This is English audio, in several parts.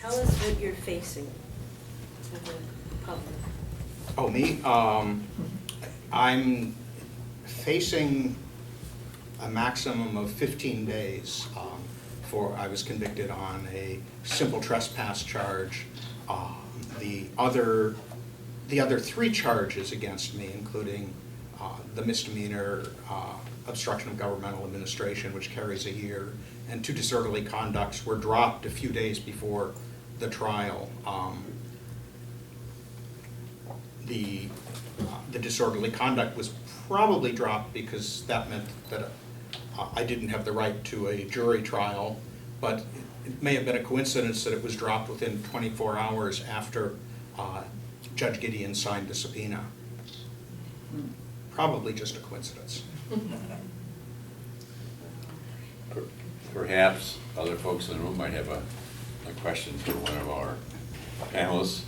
Tell us what you're facing to the public. Oh, me? I'm facing a maximum of 15 days I was convicted on a simple trespass charge. The other 3 charges against me, including the misdemeanor obstruction of governmental administration, which carries a year, and 2 disorderly conducts, were dropped a few days before the trial. The disorderly conduct was probably dropped because that meant that I didn't have the right to a jury trial, but it may have been a coincidence that it was dropped within 24 hours after Judge Gideon signed the subpoena. Probably just a coincidence. Perhaps other folks in the room might have a question for one of our panelists.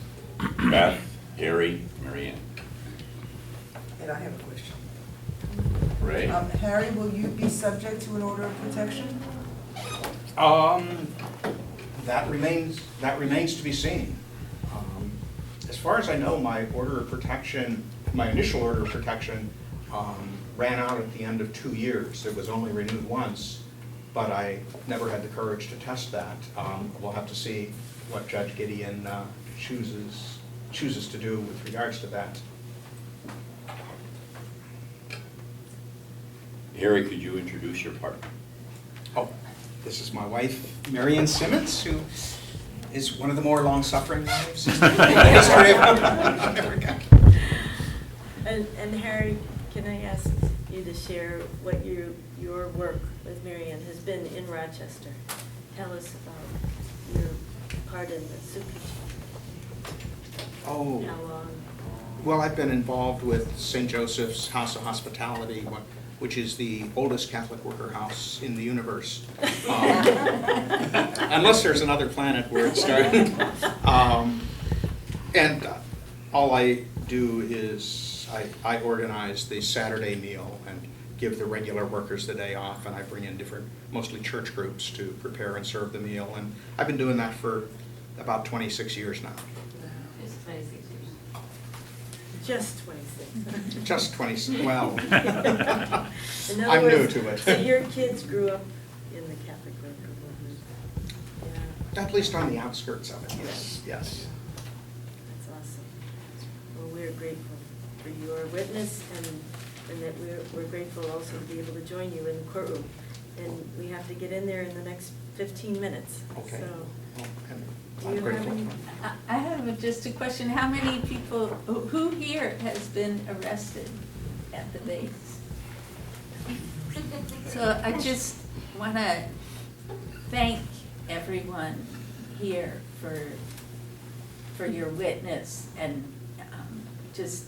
Beth, Harry, Marianne. And I have a question. Ray? Harry, will you be subject to an order of protection? That remains to be seen. As far as I know, my order of protection, my initial order of protection, ran out at the end of 2 years. It was only renewed once, but I never had the courage to test that. We'll have to see what Judge Gideon chooses to do with regards to that. Harry, could you introduce your partner? Oh, this is my wife, Marianne Simmons, who is one of the more long-suffering wives in the history of America. And Harry, can I ask you to share what your work with Marianne has been in Rochester? Tell us about your part in the super. Oh. How long? Well, I've been involved with St. Joseph's House of Hospitality, which is the oldest Catholic worker house in the universe. Unless there's another planet where it started. And all I do is I organize the Saturday meal and give the regular workers the day off, and I bring in different, mostly church groups, to prepare and serve the meal. And I've been doing that for about 26 years now. It's 26 years. Just 26. Just 20, well, In other I'm new words, to it. So your kids grew up in the Catholic worker movement. Yeah, At least on the outskirts of it, yes. that's awesome. Well, we're grateful for your witness, and that we're grateful also to be able to join you in the courtroom. And we have to get in there in the next 15 minutes. Okay. So, Well, and Do I'm you have grateful. any- I have just a question. How many people, who here has been arrested at the base? So I just want to thank everyone here for your witness, and just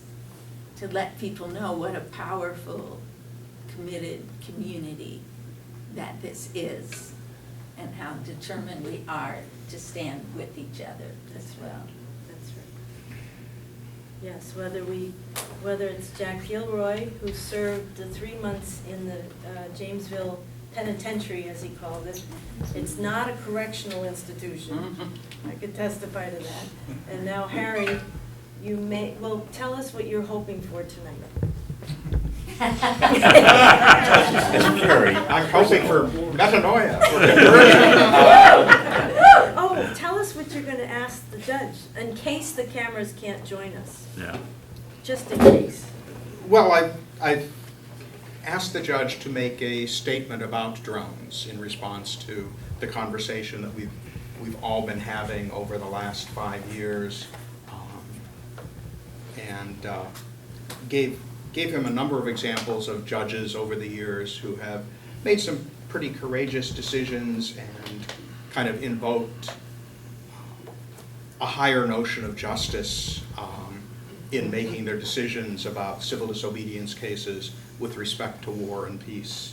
to let people know what a powerful, committed community that this is, and how determined we are to stand with each other as well. That's right. Yes, whether it's Jack Gilroy, who served the 3 months in the Jamesville Penitentiary, as he called it. It's not a correctional institution. I could testify to that. And now, Harry, tell us what you're hoping for tonight. I'm hoping for metanoia, for conversion. Oh, tell us what you're going to ask the judge, in case the cameras can't join us. Yeah. Just in case. Well, I've asked the judge to make a statement about drones in response to the conversation that we've all been having over the last 5 years, and gave him a number of examples of judges over the years who have made some pretty courageous decisions and kind of invoked a higher notion of justice in making their decisions about civil disobedience cases with respect to war and peace.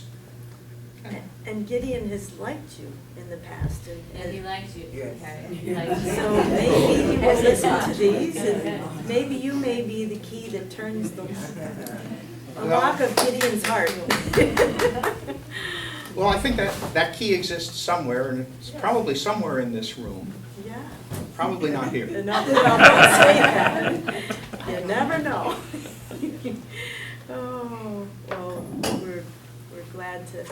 And Gideon has liked you in the past. And he likes you. Yes. He likes you. So maybe he will listen to these, and maybe you may be the key that turns the lock of Gideon's heart. Well, I think that key exists somewhere, and it's probably somewhere in this room. Yeah. Probably not here. Not that I'll not say that. You never know. Oh, well, we're glad to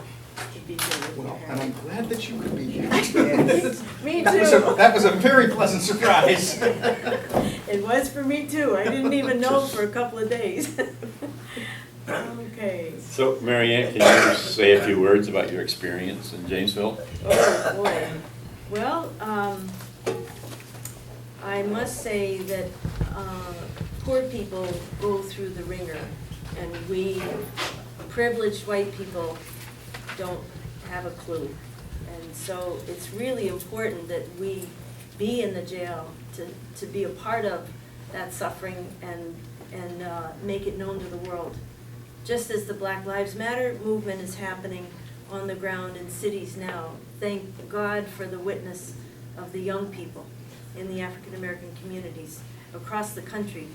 be here with you, Well, and Harry. I'm glad that you could be here. Me That was a very pleasant surprise. It was for me too. I didn't even know for a couple of days. Okay. So, Mary Ann, can you say a few words about your experience in Jamesville? Oh, boy. Well, I must say that poor people go through the ringer, and we privileged white people don't have a clue. And so it's really important that we be in the jail to be a part of that suffering and make it known to the world. Just as the Black Lives Matter movement is happening on the ground in cities now, thank God for the witness of the young people in the African American communities across the country.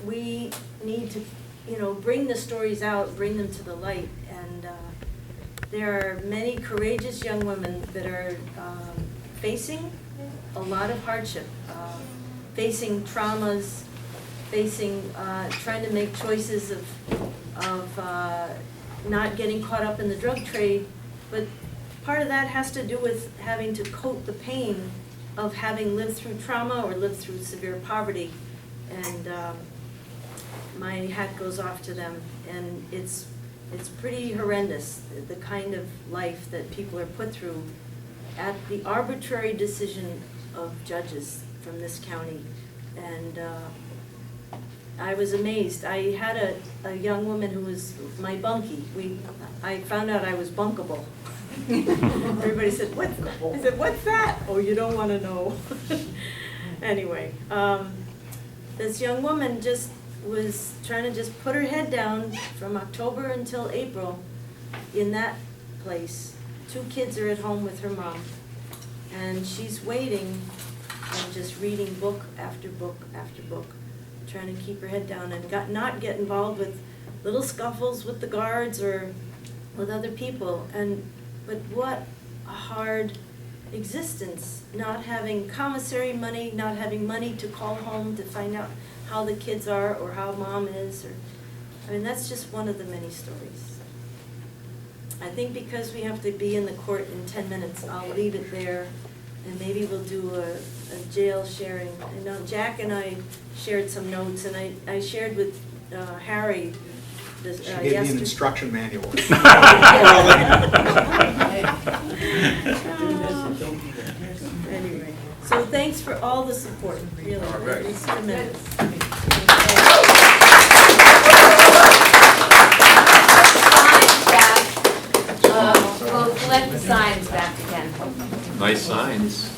We need to, bring the stories out, bring them to the light, and there are many courageous young women that are facing a lot of hardship, facing traumas, facing, trying to make choices of not getting caught up in the drug trade, but part of that has to do with having to cope the pain of having lived through trauma or lived through severe poverty, and my hat goes off to them, and it's pretty horrendous, the kind of life that people are put through at the arbitrary decision of judges from this county. And I was amazed. I had a young woman who was my bunkie. I found out I was bunkable. Everybody said, "What's that?" I said, "What's that?" "Oh, you don't want to know." Anyway, this young woman just was trying to just put her head down from October until April in that place. 2 kids are at home with her mom, and she's waiting and just reading book after book after book, trying to keep her head down and not get involved with little scuffles with the guards or with other people. But what a hard existence, not having commissary money, not having money to call home to find out how the kids are or how mom is. That's just one of the many stories. I think because we have to be in the court in 10 minutes, I'll leave it there, and maybe we'll do a jail sharing. I know Jack and I shared some notes, and I shared with Harry this, She gave me an yesterday. instruction manual. Anyway, so thanks for all the support, really. All right. It's tremendous. We'll collect the signs back again. Nice signs.